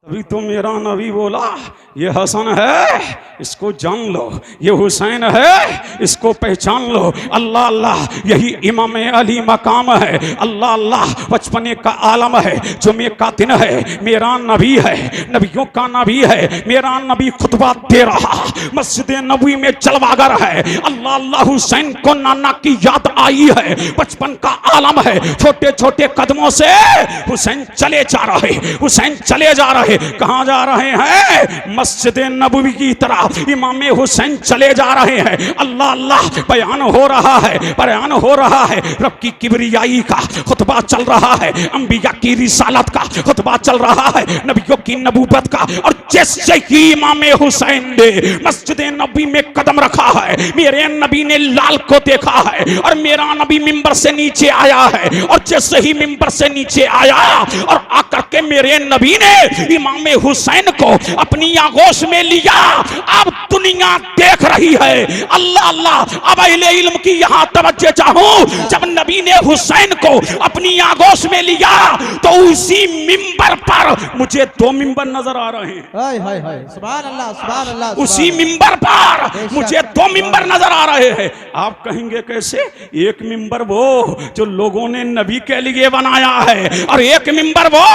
तभी तो मेरा नबी बोला ये हसन है इसको जान लो, ये हुसैन है इसको पहचान लो। अल्लाह अल्लाह यही इमाम अली मकाम है। अल्लाह अल्लाह बचपने का आलम है। जुमे का दिन है, मेरा नबी है, नबियों का नबी है। मेरा नबी खुतबा दे रहा, मस्जिद नबी में जलवागर है। अल्लाह अल्लाह हुसैन को नाना की याद आई है। बचपन का आलम है। छोटे छोटे कदमों से हुसैन चले जा रहे, हुसैन चले जा रहे। कहां जा रहे हैं? मस्जिद नबवी की तरफ इमाम हुसैन चले जा रहे हैं। अल्लाह अल्लाह बयान हो रहा है, बयान हो रहा है। रब की किबरियाई का खुतबा चल रहा है, अंबिया की रिसालत का खुतबा चल रहा है, नबियों की नबूवत का। और जैसे ही इमाम हुसैन ने मस्जिद नबी में कदम रखा है, मेरे नबी ने लाल को देखा है और मेरा नबी मिंबर से नीचे आया है। और जैसे ही मिंबर से नीचे आया और आकर के मेरे नबी ने इमाम हुसैन को अपनी आगोश में लिया। अब दुनिया देख रही है। अल्लाह अल्लाह, अब अहले इल्म की यहां तवज्जो चाहूं। जब नबी ने हुसैन को अपनी आगोश में लिया तो उसी मिंबर पर मुझे दो मिंबर नजर आ रहे हैं। हाय हाय हाय, सुभान अल्लाह, सुभान अल्लाह। उसी मिंबर पर मुझे दो मिंबर नजर आ रहे हैं। आप कहेंगे कैसे? एक मिंबर वो जो लोगों ने नबी के लिए बनाया है और एक मिंबर वो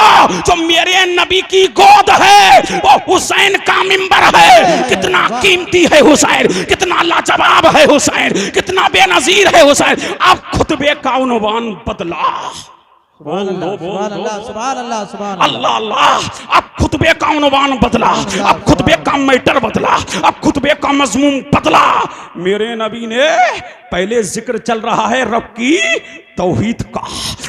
जो मेरे नबी की गोद है, वो हुसैन का मिंबर है। कितना कीमती है हुसैन, कितना लाजवाब है हुसैन, कितना बेनजीर है हुसैन। अब खुतबे का उन्वान बदला। बोल दो, बोल दो, सुभान अल्लाह, सुभान अल्लाह अल्लाह। अब खुतबे का उन्वान बदला, अब खुतबे का मैटर बदला, अब खुतबे का मजमून बदला। मेरे नबी ने पहले जिक्र चल रहा है रब की तौहीद का,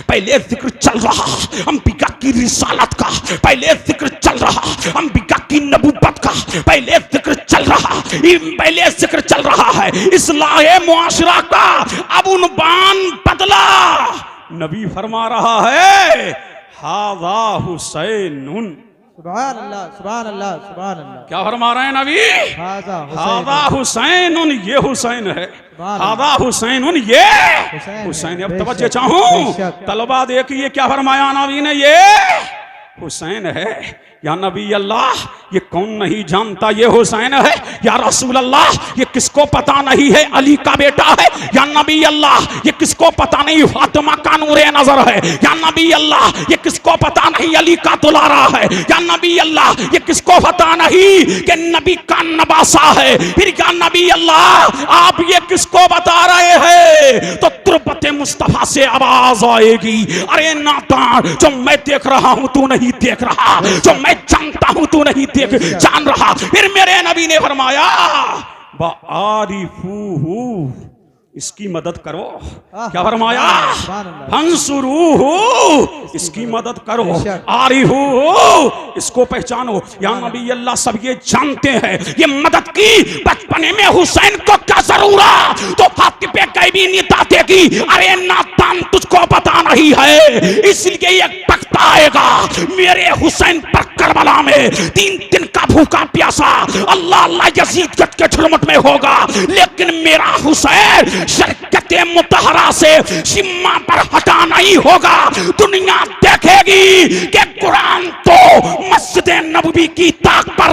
पहले जिक्र चल रहा अंबिया की रिसालत का, पहले जिक्र चल रहा अंबिया की नबूवत का, पहले जिक्र चल रहा, पहले जिक्र चल रहा है इस्लाह मुआशरा का। अब उन्वान बदला। नबी फरमा रहा है हाज़ा हुसैनुन। सुभान अल्लाह, सुभान अल्लाह, सुभान अल्लाह। क्या फरमा रहे हैं नबी? हाज़ा हुसैनुन, ये हुसैन है। हाज़ा हुसैनुन, ये हुसैन। अब तवज्जो चाहूं, तलबा देखिए क्या फरमाया नबी ने, ये हुसैन है। या नबी अल्लाह, ये कौन नहीं जानता ये हुसैन है? या रसूल अल्लाह, ये किसको पता नहीं है अली का बेटा है? या नबी अल्लाह, ये किसको पता नहीं फातिमा का नूरे नजर है? या नबी अल्लाह, ये किसको पता नहीं अली का दुलारा है? या नबी अल्लाह, ये किसको पता नहीं कि नबी का नवासा है? फिर क्या नबी अल्लाह, आप ये किसको बता रहे हैं? तो तुरबते मुस्तफा से आवाज आएगी, अरे नादान, जो मैं देख रहा हूं तू नहीं देख रहा, जो मैं जानता हूं तू नहीं देख जान रहा। फिर मेरे नबी ने फरमाया बारिफूहू, इसकी मदद करो। क्या फरमाया? फंसुरूहू, इसकी मदद करो। आरिफू, इसको पहचानो। या नबी अल्लाह, सब ये जानते हैं ये मदद की बचपने में हुसैन को क्या जरूरत? तो फातिमा कैबी निता देगी, अरे नातान तुझको पता नहीं है, इसलिए एक वक्त आएगा मेरे हुसैन पर करबला में 3 दिन का भूखा प्यासा अल्लाह अल्लाह यजीद के झुरमुट में होगा। लेकिन मेरा हुसैन शरीयत मुतहरा से सीमा पर हटा नहीं होगा। दुनिया देखेगी कि कुरान तो मस्जिद नबवी की ताक पर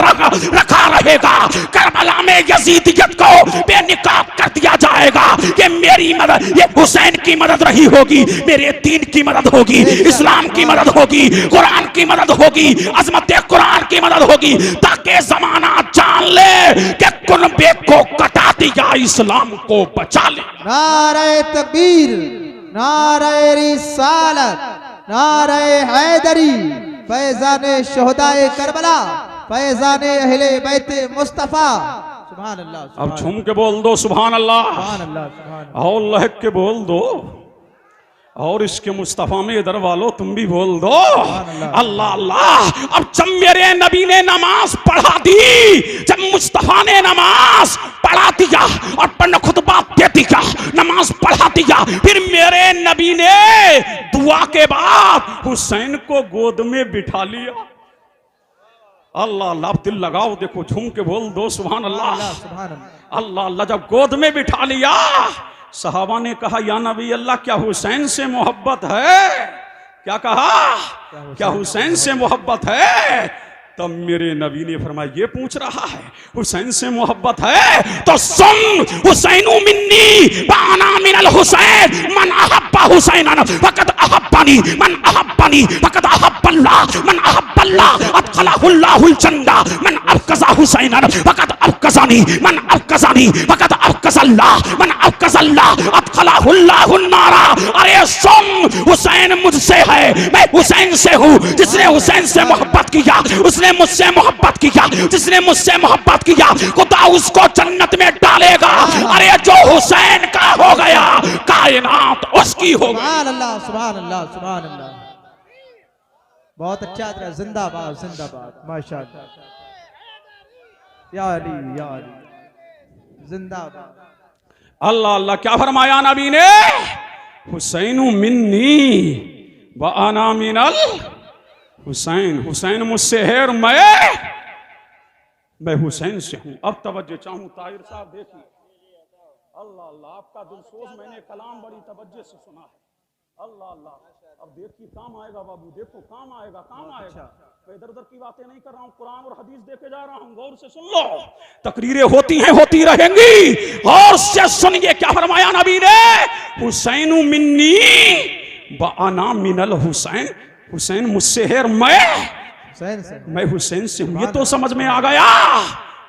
रखा रहेगा। करबला में यजीदियत को बेनिकाब कर दिया जाएगा। ये मेरी मदद, ये हुसैन की मदद रही होगी, मेरे दीन की मदद होगी, इस्लाम की मदद होगी, कुरान की मदद होगी, अजमत कुरान की मदद होगी, ताकि जमाना जान ले कि कुनबे को कटा दिया, इस्लाम को बचा ले। नारे तकबीर, नारे रिसालत, नारे हैदरी, फैज़ाने शोहदाए करबला, फैज़ाने अहले बैते मुस्तफा। सुभान अल्लाह। अब झूम के बोल दो सुभान अल्लाह, सुभान अल्लाह, सुभान और लहक के बोल दो, और इसके मुस्तफा में इधर वालों तुम भी बोल दो अल्लाह अल्लाह। अब जब मेरे नबी ने नमाज पढ़ा दी, जब मुस्तफा ने नमाज पढ़ा दिया और पढ़ने खुतबा दे दिया, नमाज पढ़ा दिया, फिर मेरे नबी ने दुआ के बाद हुसैन को गोद में बिठा लिया। अल्लाह अल्लाह, दिल लगाओ, देखो झूम के बोल दो सुभान अल्लाह, सुभान अल्लाह। अल्लाह अल्लाह। जब गोद में बिठा लिया, सहाबा ने कहा या नबी अल्लाह, क्या हुसैन से मोहब्बत है? क्या कहा? क्या हुसैन से मोहब्बत है? तब मेरे नबी ने फरमाया ये पूछ रहा है हुसैन से मोहब्बत है तो सुन, हुसैन मिन्नी व अना मिनल हुसैन, मन अहब्बा हुसैनन फकद अहब्बनी, मन अहब्बनी फकद अहब्बल्लाह, मन अहब्बल्लाह अदखलहुल्लाहुल जन्नह, मन अबकज़ा हुसैनन फकद अबकज़नी, मन अबकज़नी फकद अबकज़ल्लाह, मन अबकज़ल्लाह अदखलहुल्लाहुन नारा। अरे सुन, हुसैन मुझसे है, मैं हुसैन से हूँ। जिसने हुसैन से मोहब्बत किया उसने मुझसे मोहब्बत किया, जिसने मुझसे मोहब्बत किया खुदा उसको जन्नत में डालेगा। अरे जो हुसैन का हो गया कायनात उसकी हो गई। सुभान अल्लाह, सुभान अल्लाह, सुभान अल्लाह। बहुत अच्छा तरह, जिंदाबाद जिंदाबाद, माशाअल्लाह। या अली या अली, जिंदाबाद। अल्लाह अल्लाह। क्या फरमाया नबी ने? हुसैन मिन्नी व अना मिनल हुसैन, हुसैन मुझसे है और मैं हुसैन से हूं। अब तवज्जो चाहूं ताहिर साहब, देखिए अल्लाह अल्लाह, आपका दिलसोज मैंने कलाम बड़ी तवज्जो से सुना है। अल्लाह अल्लाह, अब देखिए काम आएगा बाबू, देखो काम आएगा, काम आएगा। मैं इधर उधर की बातें नहीं कर रहा हूँ, कुरान और हदीस देके जा रहा हूँ, गौर से सुन लो। तकरीरें होती हैं, होती रहेंगी, और से सुनिए क्या फरमाया नबी ने? हुसैन मिन्नी व अना मिनल हुसैन, हुसैन मुझसे है और मैं हुसैन से हूं। ये तो समझ में आ गया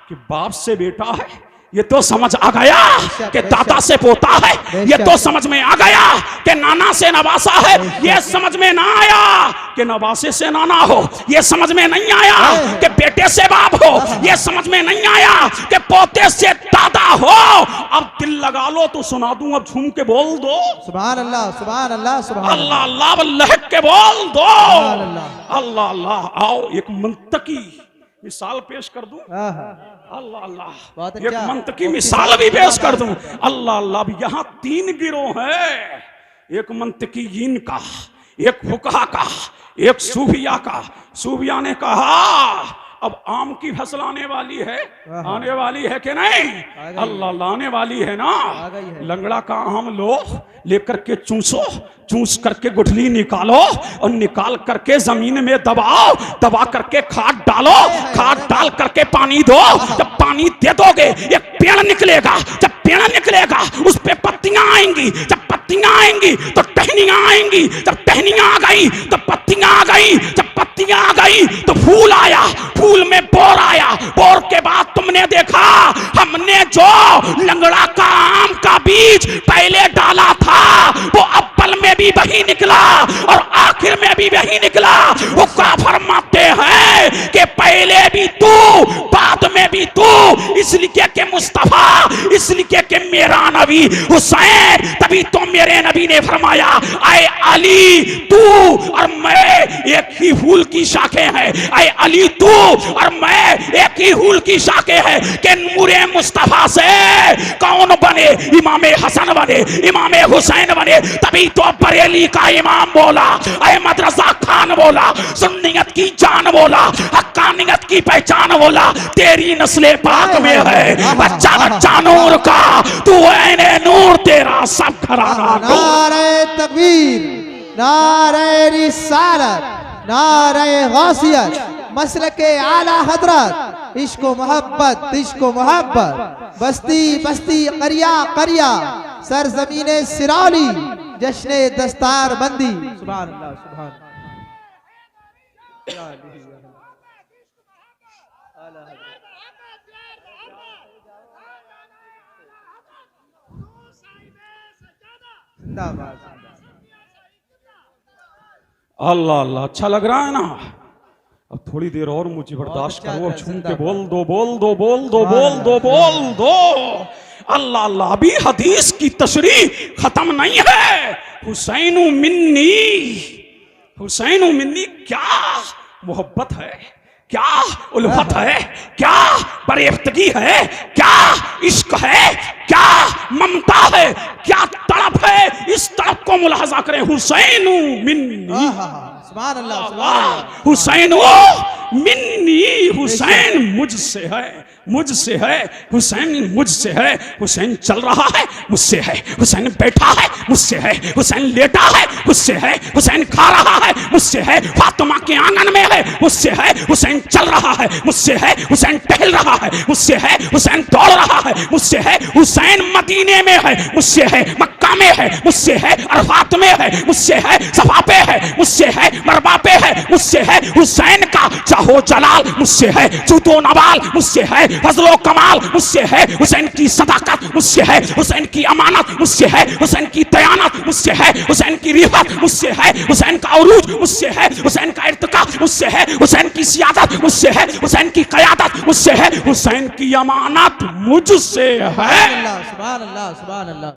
कि बाप से बेटा है, ये तो समझ आ गया कि दादा से पोता है, ये तो समझ में आ गया कि नाना से नवासा है। ये समझ में ना आया कि नवासे से नाना हो, ये समझ में नहीं आया कि बेटे से बाप हो, ये समझ में नहीं आया कि पोते से दादा हो। अब दिल लगा लो तो सुना दूं, अब झूम के बोल दो सुभान अल्लाह, सुभान अल्लाह, सुभान अल्लाह अल्लाह, लहक के बोल दो अल्लाह अल्लाह। आओ एक मंतकी मिसाल पेश कर दूं, अल्लाह अल्लाह, एक मंतकी मिसाल भी पेश कर दूं, अल्लाह अल्लाह। यहाँ 3 गिरोह है, एक मंतकीयीन का, एक फुकहा का, एक सूफिया का। सूफिया ने कहा अब आम की फसल आने वाली है, आने वाली है कि नहीं? अल्लाह लाने वाली है ना। लंगड़ा का आम लो, लेकर के चूसो, चूस करके गुठली निकालो और निकाल करके जमीन में दबाओ, दबा करके खाद डालो, खाद डाल करके पानी दो। जब पानी दे दोगे एक पेड़ निकलेगा, जब पेड़ निकलेगा उस पे पत्तियां आएंगी, जब पत्तियां आएंगी तो टहनियां आएंगी, जब टहनियां आ गई तो पत्तियां आ गई, जब पत्तियां आ गई तो फूल आया, फूल में बोर आया, बोर के बाद तुमने देखा हमने जो लंगड़ा का आम का बीज पहले डाला था वो अव्वल में भी वही निकला और आखिर में भी वही निकला। वो क्या फरमाते हैं कि पहले भी तू बाद में भी तू, इसलिए कि मुस्तफा, इसलिए कि मेरा नबी हुसैन। तभी तो मेरे नबी ने फरमाया आए अली तू और मैं एक ही फूल की शाखें हैं, आए अली तू और मैं एक ही फूल की शाखें हैं कि नूरे मुस्तफा से कौन बने? इमाम हसन बने, इमाम हुसैन बने। तभी तो बरेली का इमाम बोला, अहमद रजा खान बोला, सुन्नियत की जान बोला, हक्कानियत की पहचान बोला, तेरी नस्ले पाक में है बच्चा बच्चा नूर का, तू ऐने नूर तेरा सब घराना। नारे तकबीर, नारे रिसालत, नारे गौसियत, मसलके आला हजरत, इश्को मोहब्बत, इश्को मोहब्बत, बस्ती बस्ती, करिया करिया, सरजमीने सिरौली, जश्ने दस्तार बंदी। सुभान अल्लाह, सुभान अल्लाह अल्लाह। अच्छा लग रहा है ना? अब थोड़ी देर और मुझे बर्दाश्त करो, झूम के बोल दो, बोल दो, बोल दो, बोल दो, बोल दो। अल्लाह अल्लाह। अभी हदीस की तशरीह खत्म नहीं है। हुसैन मिन्नी, हुसैन मिन्नी, क्या मोहब्बत है, क्या उल्फत है, क्या बरेफ्तगी है, क्या इश्क है, क्या ममता है, क्या तड़प है। इस तड़प को मुलाहजा करें। हुसैन मिन्नी, सुभान अल्लाह, सुभान अल्लाह। हुसैन मिन्नी, हुसैन मुझसे है मुझसे है, हुसैन मुझसे है। हुसैन चल रहा है, मुझसे है। हुसैन बैठा है, मुझसे है। हुसैन लेटा है, मुझसे है। हुसैन खा रहा है, मुझसे है। फातिमा के आंगन में है, मुझसे है। हुसैन चल रहा है, मुझसे है। हुसैन टहल रहा है, मुझसे है। हुसैन दौड़ रहा है, मुझसे है। हुसैन मदीने में है, मुझसे है। मक्का में है, मुझसे है। अरफात में है, मुझसे है। सफा पे है, मुझसे है। मरवा पे है, मुझसे है। हुसैन का चाहो जलाल मुझसे है। जूतो नवाल मुझसे है। फजलो कमाल मुझसे है। हुसैन की सदाकत मुझसे है। हुसैन की अमानत मुझसे है। हुसैन की दयानत मुझसे है। हुसैन की रिफत मुझसे है। हुसैन का उरूज मुझसे है। हुसैन का इर्तिका मुझसे है। हुसैन की सियादत मुझसे है। हुसैन की क़यादत मुझसे है। हुसैन की अमानत मुझसे है। सुभान अल्लाह, सुभान अल्लाह, सुभान अल्लाह।